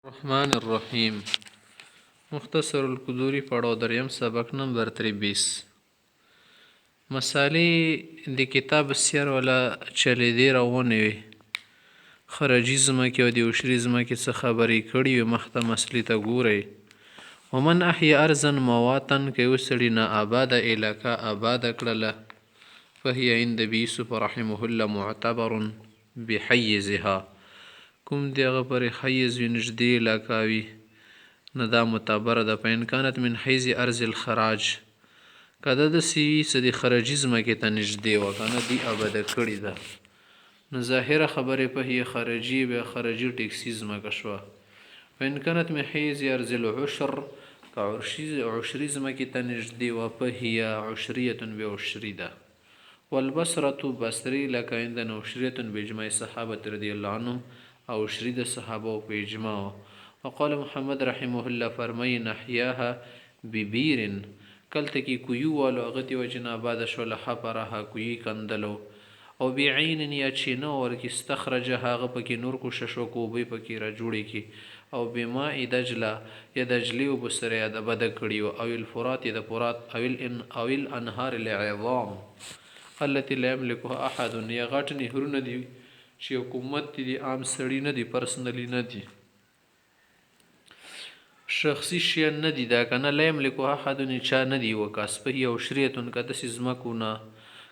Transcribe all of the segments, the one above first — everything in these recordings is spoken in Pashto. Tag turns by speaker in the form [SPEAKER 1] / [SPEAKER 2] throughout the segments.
[SPEAKER 1] الرحمن الرحیم مختصر القدوری پڑھو دریم سبق نمبر 23 مسالې د کتاب سیر ولا چلی دی روانې وي خرجي ځمکې او د عشري ځمکې څه خبرې کړي وي مخته مسلې ته ګورئ ومن احیا ارضا مواطن که یو سړي نا آباده علاقه آباده کړله فهي عند ابي يوسف رحمه الله معتبر بحيزها کوم دی هغه پرې حیز وي نږدې علاقه وي نه دا معتبره ده په امکانت من حیز ارض الخراج که ده داسې وي څه د خرجي ځمکې ته نږدې وه که نه دوی آباده کړې ده نو ظاهره خبرې په هي خرجي بیا خرجي ټیکسي ځمکه شوه په امکانت من حیز ارض العشر که عشري ځمکې ته نږدې وه په هي عشریة بعشري ده والبصرة بصري لکه عندنا عشریة بإجماع صحابة رضی الله عنهم او عشري د صحابه په اجماع وقال محمد رحمه الله فرمای نحیاها ببیر کلته کی کویو والو غتی وجنا بعد شول حفرها کوی کندلو او بعین یا چینه ورکی استخرجها غ پکې نور کو ششو کو به پکې را جوړی کی او بماء دجله یا دجلی او بسره د بد کړیو او الفرات د فرات او الانهار العظام التي لا يملكها احد یا غټ نهرونه دی چې حکومت دي عام سړی نه دی پرسنلی نه دی شخصي شی نه دی دا کنه لا یملکو احد چا نه دی وکاس په یو شریعتون کده سي زمکونه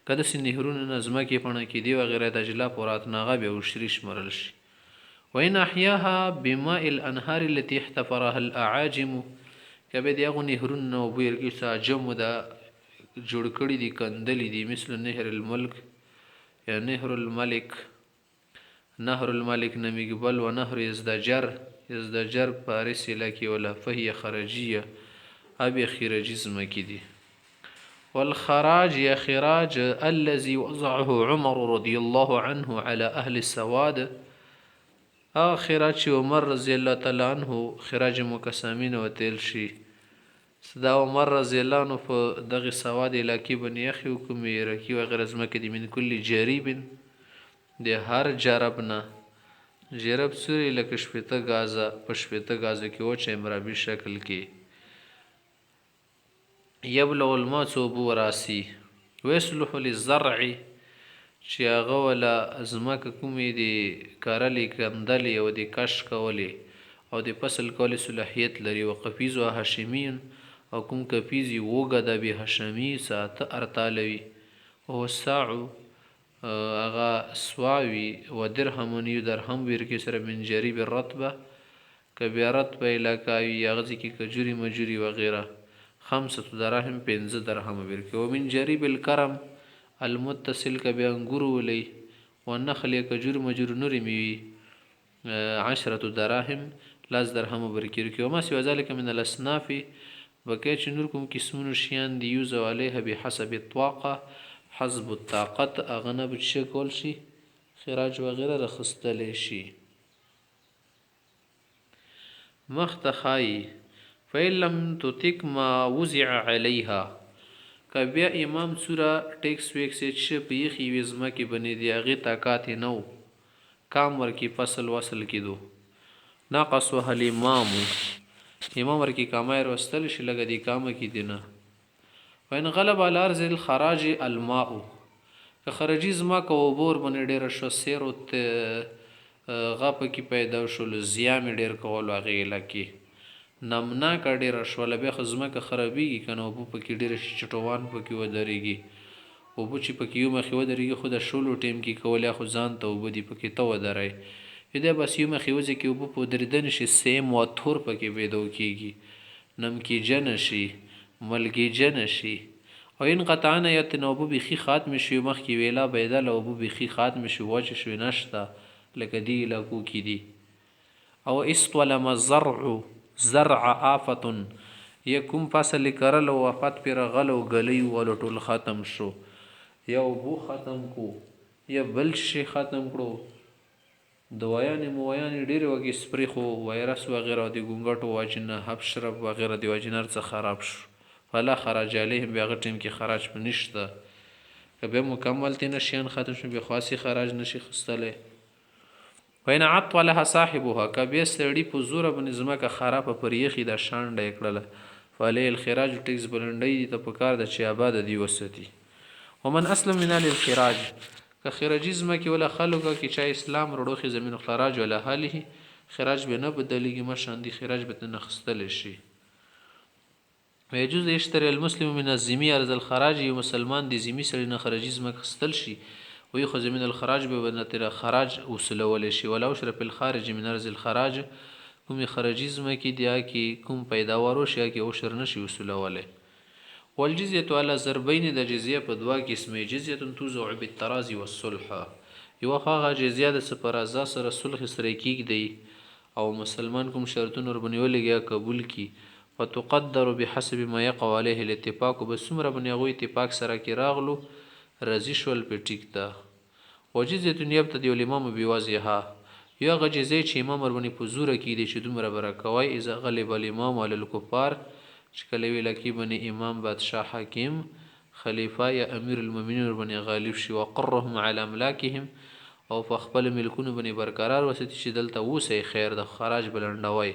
[SPEAKER 1] کده سي نهرونه نظمکه پونه کې دی وغیرہ د جلا پورات ناغه به وشریش مرل شي وین احیاها بماء الانهار التي احتفرها الاعاجم کبه دی غو نهرونه نو بیر کې ساجم دا جوړ کړی دی کندلی دی مثل نهر الملک یا نهر الملک نهر الملك نمیگبل و نهر ازدجر پارس لکی ولا فهي خرجیه ابی خرجی زمکی دی والخراج یا خراج الذي وضعه عمر رضی الله عنه على اهل السواد خراج عمر رضی الله تعالی عنه خراج مقسمین و تیل شي صدا عمر رضی الله عنه په دغه سواد لکی بنی اخی حکم رکی و غیر زمکی دی من کل جریب د هر جرب نه جرب سوری لکه شپیته غازه په شپیته غازه کې او چمرابي شکل کې یبلغ الماء صوب وراسی ويصلح للزرع چې هغه ولا ازمکه کومې دي کارلې کندلې او د کش کولې او د فصل کولې صلاحیت لري وقفیز او هاشمین او کوم کفیزي وګه د به هاشمي ساته ارتالوي او ساعو اغا سواوی و درهم یو درهم ویر کې سره من جریب الرطبه کبه رطبه علاقاوی یغزی کې کجوري مجوري وغیرہ 5 دراهم 15 درهم ویر کې او من جریب الكرم المتصل کبه انګور ولي ونخل کجور مجور نوري می 10 دراهم 10 درهم ویر کې او ما سوى ذلك من الاصناف وکه چې نور کوم قسمونو شیان دی یوز علیه بحسب الطاقه حسب الطاقت اغنه بچه کول شي خراج وغیره رخصتلی شي مختخای فإن لم تطق ما وزع عليها کبیا امام سوره ټیکس ویکس چې په یخي وزمه کې بنې دی هغه طاقت نو کام ورکی فصل وصل کیدو ناقص وهل امام ورکی کامای رستل شي لګ دی کام کی دینه وین غلب على ارض الخراج الماء که خرجی زما کو بور باندې ډیر شو سیر او غپ کی پیدا شول زیام ډیر کول واغې لکی نمنا کا ډیر شول به خزمه که خرابېږي کنه او په کې ډیر چټوان پکې ودرېږي او په چې پکې یو مخې ودرېږي خو د شولو ټیم کې کولیا خو ځان ته وبدي پکې ته ودرای دې بس یو مخې وځي کې وب په درېدن شي سیم و تور پکې پیدا کیږي نم کې جن شي ملګي جن شي او ان قطعنا یتنوبو بخي ختم شي مخ کی ویلا بيدل او بخي ختم شي واچ شو نشتا لکه دی لکو کی دی او استولم زرع آفه یکم فصل کرل او وفات پر غلو غلی ول ټول ختم شو یو بو ختم کو یا بل شي ختم کړو دوایان موایان ډیر وګي سپری خو وایرس وغیرہ دی ګونګټو واجنه حب شرب وغیرہ دی واجنر څخه خراب شو فلا خراج علیهم بیا غټیم کې خراج پنيشته کبه مکمل تین شیان ختم شو به خاصی خراج نشي خستله وین عطلها صاحبها که بیا سړي په زوره باندې ځمکه خرابه پر یخي دا شانډه یې کړله فعليه الخراج ټیکس بلنډۍ دي ته پکار ده چې آباده دي وساتي. ومن اسلم من الخراج که خراجي ځمکې ولا خلکو کې چا اسلام وروړو زمین خراج ولا حاله خراج به نه بدلیږي مشان دي خراج به نه خستل شي. ويجوز يشتري المسلم من الذمي ارز الخراج یو مسلمان دي ذمي سړي نه خراجي ځمکه خستل شي ويخذ من الخراج به نتر خراج وسلول شي ولا شرف الخارج من ارز الخراج کوم خراجي ځمکې دي کې کوم پیداوارو شي کې او شر نشي وسلوله. والجزيه على ضربين د جزيه په دوا قسمه جزيه توزع بالتراضي والصلح یو هغه جزيه د سپرازا سره صلح سره کیږي او مسلمان کوم شرطونه ور بنولګي قبول کی فتقدر بحسب ما يقع عليه الاتفاق بسمره بنغوي اتفاق سره کې راغلو رضی شول په ټیک ده. وجزيه يبتدي الامام بوازها یو هغه جزيه چې امام ور باندې په زوره کې دي چې دومره برکوي اذا غلب الامام على الكفار چې کله ویل کې باندې امام بادشاه حاکم خلیفہ یا امیر المؤمنین ور باندې غالب شي وقرهم على املاکهم او په خپل ملکونو باندې برقرار وساتي چې دلته وسه خیر د خراج بلندوي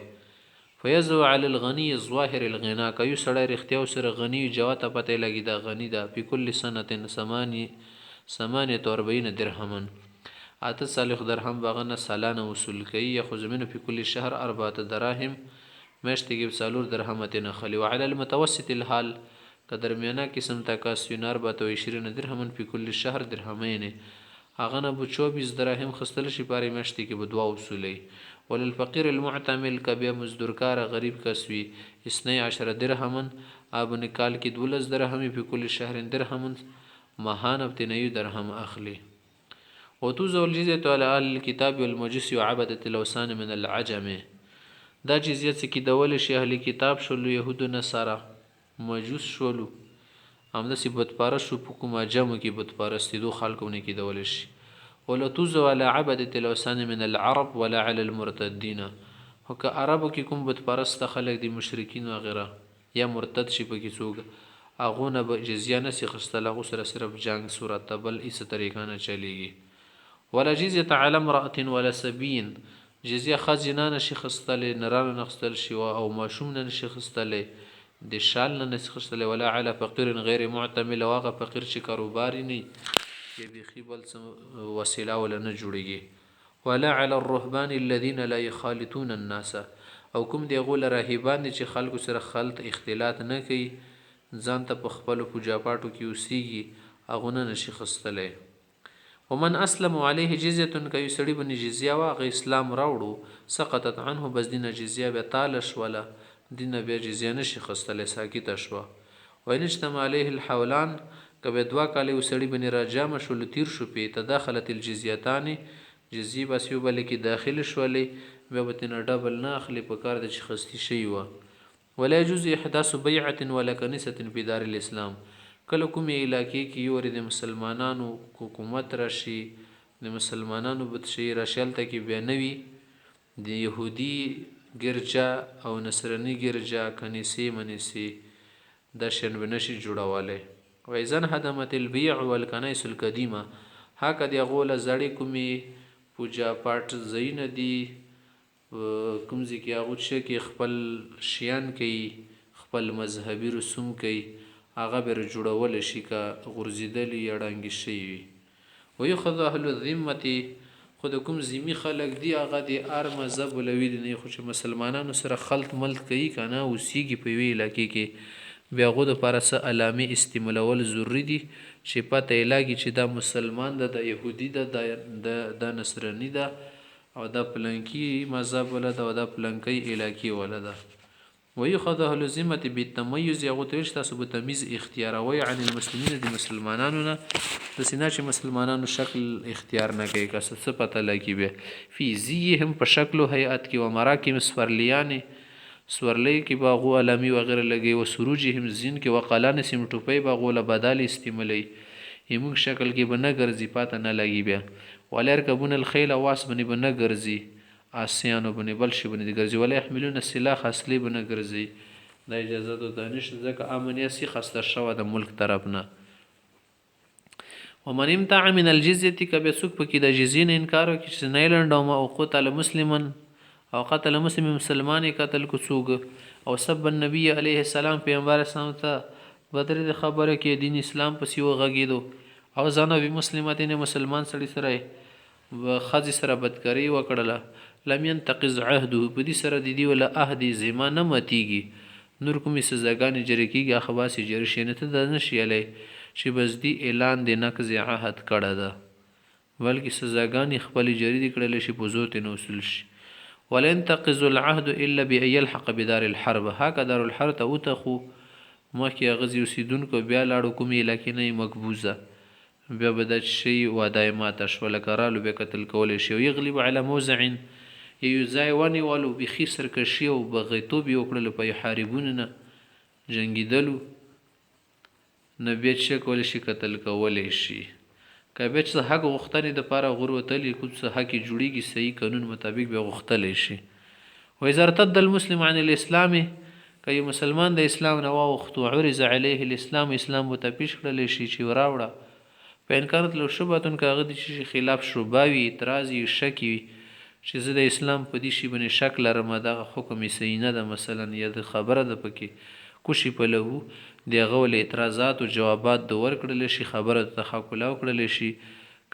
[SPEAKER 1] فيزو على الغني الظاهر الغنا کوي سړی رښتیا سره غنی جواته پته لګی دا غنی دا په کل سنه 48 درهمن اته صالح درهم باغنه سالانه وصول کوي یاخذ منه په کل شهر 4 دراهم مشتګي بسالور درهمت نه خلی وعلى المتوسط الحال کدرمیانه قسم تکاسینار 20 درهمن په کل شهر درهمین اغه نه بو 24 دراهم خستل شي پاره مشتګي به دوا وصولي وللفقير المعتمل کبه مزدورکار غریب کسوی 12 درهمن اب نکال کی 12 درهم په کل شهر درهمن مهان ابتنیو درهم اخلی. وتوزع الجزيه على الكتاب والمجوس وعبده الاوثان من العجم دا جزیه چې کی دول شي اهلی کتاب شولو يهودو نصارا مجوس شولو همدا سی بت پرست شو په کومه جمع کې بت پرستی دو خلکونه کې دول شي ولا توزع على عبده الاوثان من العرب ولا على المرتدين هو که عربو کې کوم بت پرست خلک دي مشرکین و غیره یا مرتد شي په کې څوک اغونه به جزیه نه سي خستله سره صرف جنگ صورت بل ایس طریقه نه چلیږي. ولا جزيه على امراه ولا سبين جزیه خزینه نشي خستلې نرانه نخستل شي او ماشوم نه نشي خستلې د شال نه نشي خستلې ولا على فقير غیر معتمل واغه فقير چې کاروبار نه یي بيخي بل وسیله ولا نه جوړيږي ولا على الرهبان الذين لا يخالطون الناس او کوم دی غول راهبان چې خلکو سره خلط اختلاط نه کوي ځان ته په خپل پوجا پاټو کې اوسيږي اغونه نشي خستلې. ومن اسلم عليه جزيه کوي سړي باندې جزيه واغه اسلام راوړو سقطت عنه بس دینه جزيه به تالش ولا دینه به جزيه نشي خستلې ساکت شو. وینجتمع عليه الحولان کبه دوا کاله سړي باندې راجام شول تیر شو په تداخلت الجزيتان جزيه بس یو بل کې داخل شولې به وتنه ډبل نه اخلي په کار د خستی شي و. ولا يجوز احداث بيعه ولا كنيسه في دار الاسلام کله کومې علاقې کې یو د مسلمانانو حکومت راشي د مسلمانانو بت شي راشلته کې بیانوي د يهودي ګرجا او نصراني ګرجا کنيسي منيسي د شن بنشي جوړواله وایزن هدمت البيع والكنائس القديمه هکه دی غوله زړی کومې پوجا پاټ زین دي کوم ځکه هغه چې خپل شیان کوي خپل مذهبي رسوم کوي هغه بر جوړول شي کا غرزیدل یا ډنګ شي وي خذ اهل الذمه خود کوم ذمي خلق دی هغه دی ار مذهب ولوي نه خو چې مسلمانانو سره خلط ملت کوي کنه اوسيږي په وی علاقې کې بیا غو د پارسه علامه استعمالول ضروری دي چې پته علاقې چې دا مسلمان ده د يهودي ده د نصراني ده او د پلنکی مذهب ولدا او د پلنکی علاقې ولدا ويخذ اهل الذمه بالتميز يغوتوش تاسو به تمیز اختیاروي عن المسلمین د مسلمانانو نه د سینا چې مسلمانانو شکل اختیار نه کوي که څه پته لګي به فی زیهم په شکل او هيئت کې و مراکم سورلیان سورلی کې باغو علامي و غیره لګي و سروجهم زین کې وقالان سیم ټوپي باغو له بدال استعمالي یمو شکل کې به نه ګرځي پاته نه لګي به ولر کبون الخيل واس بني به نه ګرځي آسیانو بنی بل شي بنی ګرځي ولا يحملون السلاح اصلي بنه ګرځي د اجازه ته دانش ځکه امنیه سي خسته شوه د ملک طرف نه. ومن امتع من الجزيه کبه څوک پکې د جزیې نه انکار وکړي چې نه لنډو ما او قتل مسلمن او قتل مسلمان قتل کو څوک او سب النبي عليه السلام پیغمبر اسلام ته بدر د خبره کې دین اسلام پسې وغږیدو او ځانو به مسلمانین مسلمان سړي سره خځې سره بدکاری وکړله لم ينتقض عهده په دې سره د دې ولا عهد زما نه متیږي نور کومې سزاګانې جری کیږي خواص جری شینه ته د نشي علی چې بس دی اعلان د نقض عهد کړه ده بلکې سزاګانې خپل جری دي کړل شي په زور ته اصول شي ولن تقض العهد الا بأن يلحق بدار الحرب هکذا دار الحرب ته وتخو مخکې غزي اوسیدونکو بیا لاړو کومې علاقې نه مقبوزه بیا به د شي وعده ماته شوله کرالو به قتل کول شي یغلب على موضع یو ځای ونیولو بخي سرکشي او بغیتوب یې وکړل په حاربونو نه جنګېدلو نه بیا چې کولی شي قتل کولی شي که بیا چې حق غوښتنې دپاره غوروتلی کوم څه حق یې جوړېږي صحیح قانون مطابق بیا غوښتلی شي واذا ارتد المسلم عن الاسلام که یو مسلمان د اسلام نه واوښت وعرض علیه الاسلام اسلام ورته پیش کړلی شي چې وراوړه په انکارت له شبهتون که هغه د چې خلاف شبه وي اعتراض وي شک وي چې زه د اسلام په دې شي باندې شک لرم دغه حکم یې صحیح نه ده مثلا یا د خبره ده پکې کوشي په لهو د هغه ول اعتراضات او جوابات د ورکړل شي خبره ته تخاکله وکړل شي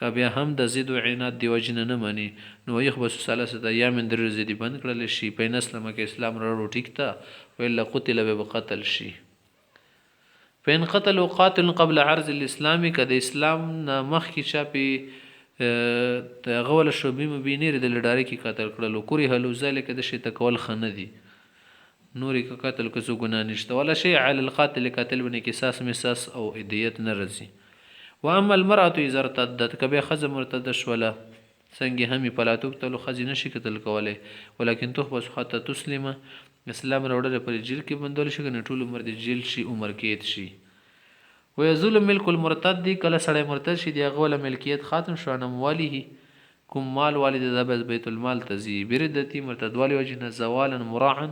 [SPEAKER 1] که بیا هم د ضد او عناد دی وجنه نه مني نو یخبس ثلاثه ایام در زدي بند کړل شي په نسلمه کې اسلام راړو ټیک تا ویل قتل به قتل شي فین قتل قاتل قبل عرض الاسلام کده اسلام مخ کی چاپی غول شوبې مبینیر د لډاری کی قتل کړل کوری هلو ذلک د شی تکول خنه دي نوري که قتل کسو ګنا نشته ولا شی علی القاتل قاتل بنی قصاص مساس او ادیت نه رزي واما المراه اذا ارتدت کبه خز مرتد شوله څنګه همي پلاتوک تلو خزي نشي قتل کوله ولکن تخبس حتی تسلم اسلام وروړل پر جیل کې بندول شي نه ټول عمر د جیل شي عمر کې شي ويزول ملک المرتد کله سړی مرتد شي دی غوله ملکیت ختم شو نه مواله کوم مال والد د بیت المال تزي بردتي مرتد والی وجنه زوالا مراعا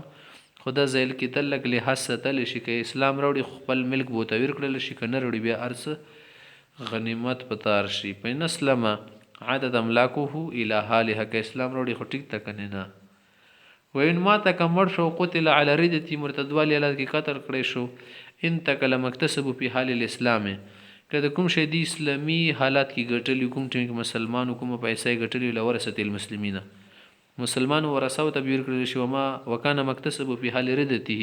[SPEAKER 1] خدا زیل کې تلک له حسته لشي کې اسلام وروړي خپل ملک بو تویر کړل شي کنه وروړي بیا ارس غنیمت پتار شي په نسلمه عدد املاکه الى حالها کې اسلام وروړي خټیک تکنه نه وین ما تکمر شو قتل على ردتی مرتد والی الله کې قتل کړی شو ان تکل مکتسب په حال الاسلام کله کوم شی دی اسلامي حالات کې ګټلی کوم چې مسلمان کوم پیسې ګټلی لورثه المسلمین مسلمان ورثه ته بیر کړل شو ما وکانه مکتسب په حال ردته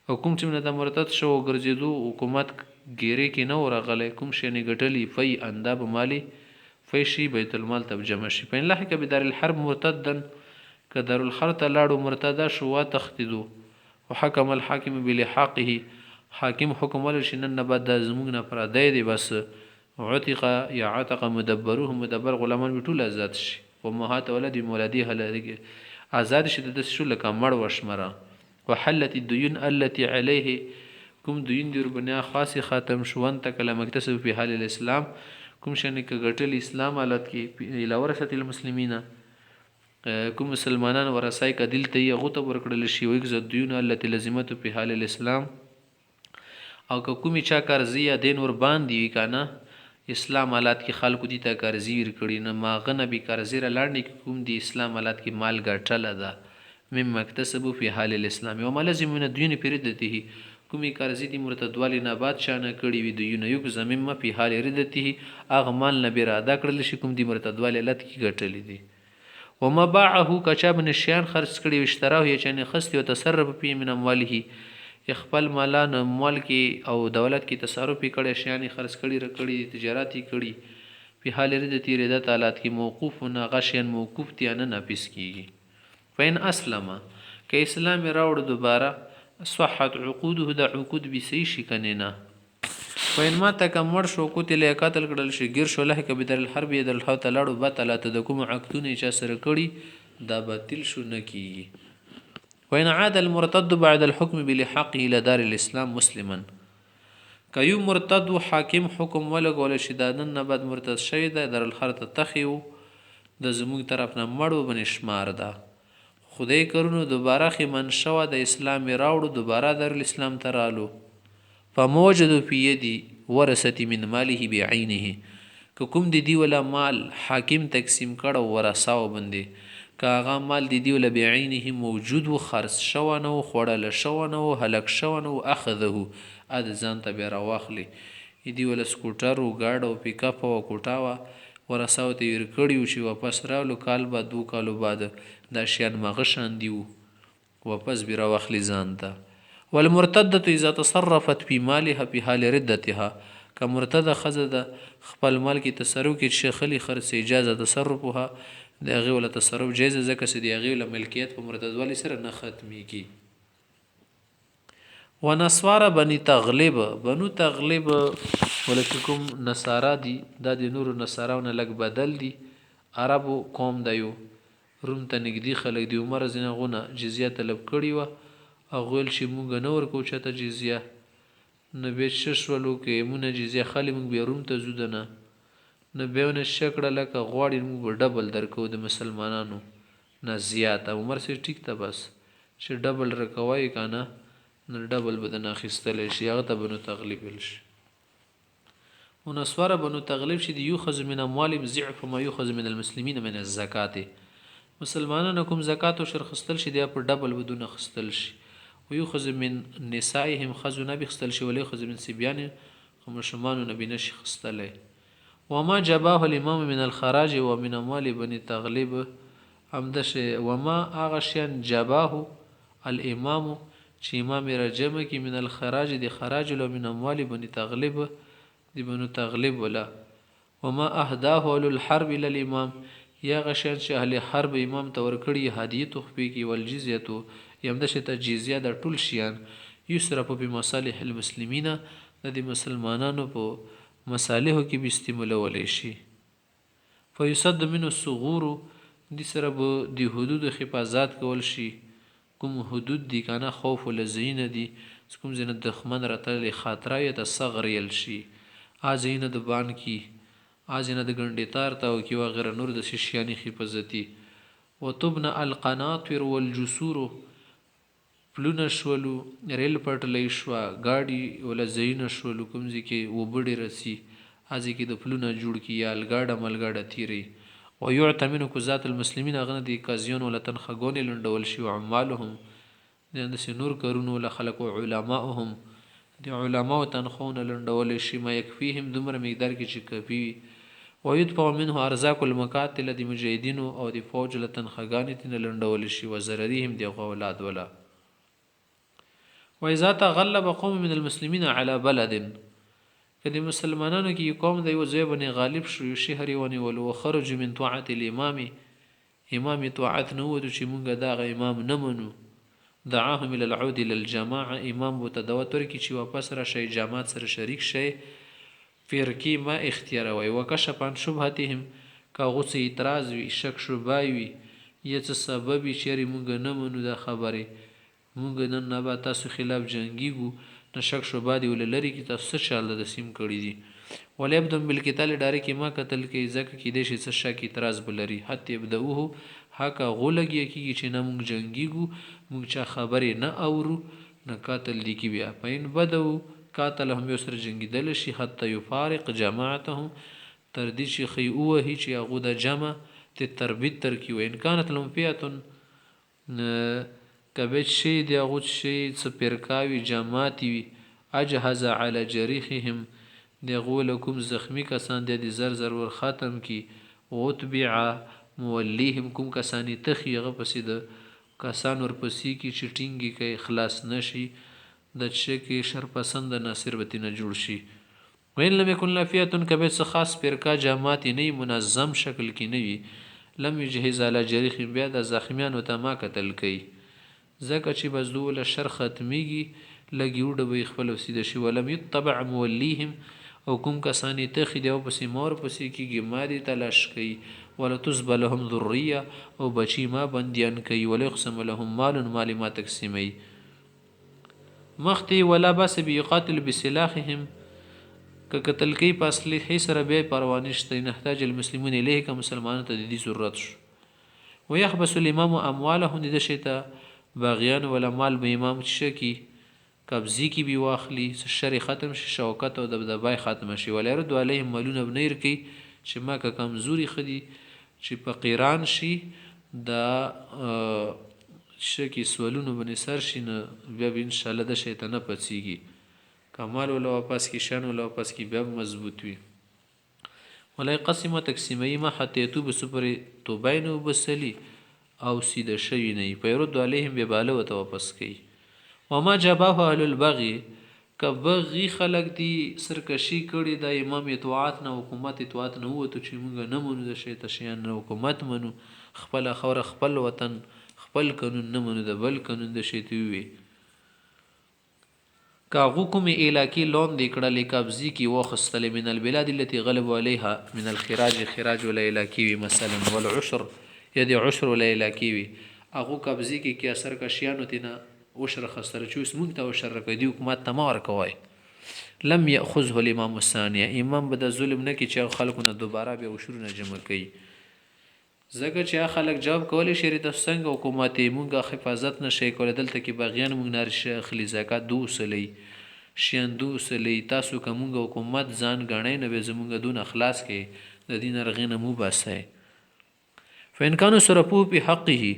[SPEAKER 1] او کوم چې د مرتد شو ګرځیدو حکومت ګیره کې نه ورغله کوم شی نه ګټلی فی انداب مالی فی شی بیت المال ته جمع شي په لحق بدار الحرب مرتدن کدار الحرب لاړو مرتدا شو تختدو وحكم الحاكم بلحاقه حاکم حکم ول شنن نه بعد زموږ نه پردای دی بس عتق یا عتق مدبره مدبر غلامان بټول آزاد شي و مهات ولدي مولدي هلګي آزاد شي د شو لکه مړ وشمره وحلت الديون التي عليه کوم دین دی ربنا خاص ختم شوان تکله مکتسب په حال الاسلام کوم شنه ک غټل اسلام حالت کې لورثه المسلمین کوم مسلمانان ورثای کدل ته یغه ته ورکړل شي وګ ز دین التي لازمت په حال الاسلام او که کومي چا قرضی یا دین ور باندې کنه اسلام حالات کې خلکو دي ته قرضی ور کړی نه ما غنه به قرضی را لاندې کوم دي اسلام حالات کې مال ګټل ده مم مکتسب په حال الاسلام او ملزم من دین پردته کومي قرضی دي مرتد والی نه بعد شانه کړی وي د یو زمیم په حال ردته اغه مال نه بیراده کړل شي کوم دي مرتد والی لت کې ګټل دي وما باعه کچاب نشیان خرڅ کړي وشتراه یې چنه خستی او تصرف په من امواله خپل مالان مال کې او دولت کې تصرف کړي شیان خرڅ کړي رکړي تجارتي کړي په حال رد تیرې د تعالیت کې موقوف نه غشین موقوف دی نه ناپس کیږي فین اسلم که اسلام راوړ دوباره صحت عقوده د عقود به سي شي کنه نه فین ما تکمر شو قتل قتل کړل شي غیر شو له کې بدل الحرب د الله تعالی بتل ته د کوم عقدونه چې سره کړي دا باطل شو نه کیږي وإن عاد المرتد بعد الحكم بلحقه إلى دار الإسلام مسلما كيو مرتد حاكم حكم ولګول شدادن نه بعد مرتد شوی د در الخرط تخیو د زموږ طرف نه مړو بنشمار ده خدای کرونو دوباره خمن شو د اسلام راوړو دوباره در الاسلام ترالو فموجد في يدي ورثه من ماله بعينه که کوم د دی ولا مال حاکم تقسیم کړه ورثاو باندې که هغه مال د دی ولا بعینه موجود و خرڅ شوی نه و خوړل شوی نه و هلک شوی نه و اخذه ا د ځان ته بیا راواخلي دی ولا سکوټر و ګاډ او پیک اپ او کوټا وه ورثاو ته یې ورکړي و چې واپس راولو کال بعد 2 کالو بعد دا شیان مغه شان دي و واپس بیا راواخلي ځان ته والمرتدة اذا تصرفت في مالها في حال ردتها که مرتده ښځه د خپل مال کې تصرف کې چې خلی خرڅ اجازه تصرفها د هغې ولا تصرف جایزه ځکه چې د هغې ولا ملکیت په مرتدوالي سره نه ختمیږي. ونسوار بني تغلب بنو تغلب ولکه کوم نصارا دي دا د نورو نصاراو نه لږ بدل دي عربو قوم دی روم ته نږدې خلک دي عمر ځینې هغونه جزیه طلب کړي وه هغوی ویل چې موږ نه ورکوو چاته جزیه نه بیا څه شولو که یمونه جزیه خالي موږ بیا روم ته ځو ده نه بیا ونه څه کړه لکه غواړي موږ به ډبل درکوو د مسلمانانو نه زیات عمر سي ټیک ته بس چې ډبل رکوی که نه نو ډبل به د نه اخیستلی شي هغه ته بنو تغلیب ویل شي. ونسواره بنو تغلیب چې د یوخذ من اموالهم ضعف ما یوخذ من المسلمین من الزکات مسلمانانو کوم زکات او شر خستل شي دی په ډبل بدون خستل شي ويخذ من نسائهم خذ نبي خستل شي ولا يخذ من صبيان خمشمان نبي نشي خستله وما جباه الامام من الخراج ومن اموال بني تغلب امدش وما اغشيان جباه الامام چې امام رجمه کې من الخراج دي خراج له من اموال بني تغلب دي بنو تغلب ولا وما اهداه للحرب الى الامام یا غشان چې اهل حرب امام ته ورکړي هدیه تخفي کې والجزيه یمدشه ته جزیه د ټول شیان یصرف په مصالح المسلمین د مسلمانانو په مصالحو کې به استعمالول شي فیصد من الصغور د سره به د حدود حفاظت کول شي کوم حدود دي کنه خوف ول زین دي کوم زینه دښمن راتل خاطره یا صغر یل شي ازینه د بان کی ازینه د ګنډی تار تا او کی وغیرہ نور د شیشانی حفاظتي وتبنا القناطر والجسور پلونه شولو ریل پټلې شو گاډي ولا زین شولو کوم ځکه وبډي رسی ازي کې د پلونه جوړ کی یا الګاډه ملګاډه تیری او يعتمن ذات المسلمین اغنه دي کازیون ولا تنخغون لندول شي اعمالهم د سنور کارونو ولا خلق علماءهم دي علماء تنخون لندول شي ما يكفيهم دمر مقدار کې چې کفي ويدفع منه ارزاق المقاتل دي مجاهدين او دي فوج لتنخغان تن لندول شي وزرريهم دي اولاد ولا وإذا تغلب قوم من المسلمين على بلد کدی مسلمانانو کې قوم دی وځي باندې غالب شو شهري ونی ول وخرج من طاعه الامام امام طاعت نو د چې مونږه دا امام نه منو دعاهم الى العود للجماعه امام متدوتر کې چې واپس را شي جماعت سره شریک شي فرقی ما اختیار وي وکشف عن شبهتهم کا غوس اعتراض وي شک شوبای وي یڅ سبب چې مونږ نه منو دا خبره مونږ نن نه به تاسو خلاف جنگیږو نه شک شوبه دی ول لري کی تاسو شال د سیم کړی دي ول يبدو بالقتال ډاري کی ما قتل کی زکه کی د شي څه شک اعتراض بلري حتی يبدوه حق غولګي کی چې نه مونږ جنگیږو مونږ چا خبرې نه اورو نه قاتل دی کی بیا پاین بدو قاتل هم یو سره جنگیدل شي حتی يفارق جماعتهم تر دې چې خي او هي چې هغه د جمع ته تربیت تر کی و ان كانت لمفیاتن کبه شي دی غوت شي سپرکاوي جماعتي اجهز على جريحهم دی غولکم زخمی کسان دی زر زر ور ختم کی وتبع موليهم کوم کسانی تخیغه پسې د کسان ور پسې کی چټینګي کوي اخلاص نشي د شکی شر پسند ناصر بتینه جوړ شي وین لم يكن لافیه کبه خاص پرکا جماعتي نه منظم شکل کې نه وي لم يجهز على جريحهم بیا د زخمیانو ته ما قتل کوي زکه چې بزدول شر ختمیږي لګي وډ به خپل وسیده شي ولم يتبع موليهم او کوم کسانی تخې دی او پسې مور پسې کیږي ماري تلاش کوي ولا تسب لهم ذريه او بچی ما بنديان کوي ولا يقسم لهم مال ما تقسيمي مختي ولا بس بيقاتل بسلاحهم کقتل کوي پاسلی هي سره به پروانشته نحتاج المسلمون الیه که مسلمانانو ته د دې ضرورت شو ويحبس الامام اموالهم د شیطه باغیان ولا مال به امام شکی قبضی کی بي واخلي شر ختم شي شوکت او دبدبای ختم شي ولا رد عليهم مالون بنیر کی چې ما که کمزوري خدي چې فقیران شي دا شکی سوالونو باندې سر شي نو بیا به انشاءالله د شیطانه پڅیږي کمال ولا واپس کی شان ولا واپس کی بیا مضبوط وي ولا قسمه تقسیمه ما حتی تو بسپر توبین وبسلی او سیده شوی نه پیرد علیهم بباله وته واپس کی وما جابه اهل البغي کبغي خلق دی سرکشي کړي د امام اطاعت نه حکومت اطاعت نه وته چې موږ نه مونږ د شیطان نه حکومت منو خپل خور خپل وطن خپل قانون نه منو د بل قانون د شیطان وي کاغو کوم علاقه لون د کړه لقبضی کی وخستل من البلاد التي غلب عليها من الخراج خراج ولا علاقه وي مثلا والعشر يدي عشر ولا علاقه وي اغه قبضی کی اثر کشیانو تینا وشر خسر چوس مونږ ته وشر کدی حکومت تمار کوي لم ياخذه الامام الثاني امام بد ظلم نه کی چې خلکو نه دوباره به وشرونه جمع کوي زګه چې خلک جواب کولی شری د څنګه حکومت مونږه حفاظت نشي کول دلته کې باغیان مونږ نارشه اخلي زکات دوسلې شیندو سلې تاسو کومه حکومت ځان غړې نه به زمونږ دون اخلاص کې د دین رغینه مو باسه فین کانو سرپو په حقه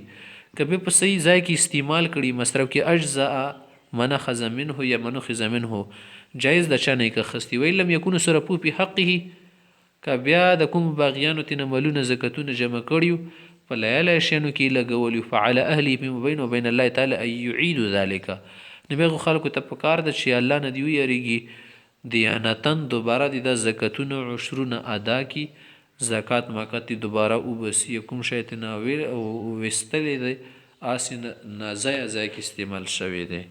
[SPEAKER 1] کبه په صحیح ځای کې استعمال کړي مصرف کې اجزاء منخذ منه یا منخذ منه جایز د چانه کې خستی ویلم یکونو سرپو په حقه کبیا د کوم باغیانو تن ملونه زکاتونه جمع کړیو په لاله شنو کې لګول فعل اهلی بین وبین وبین الله تعالی ای يعيد ذلك نبغه خلکو ته پکار د چې الله نه دی یریږي دیانتن دوباره د زکاتونه عشرونه ادا کی زکات ماکتی دوباره او بسی کوم شیطان او وستلې دی اسین نازای ازای کې استعمال شوی دی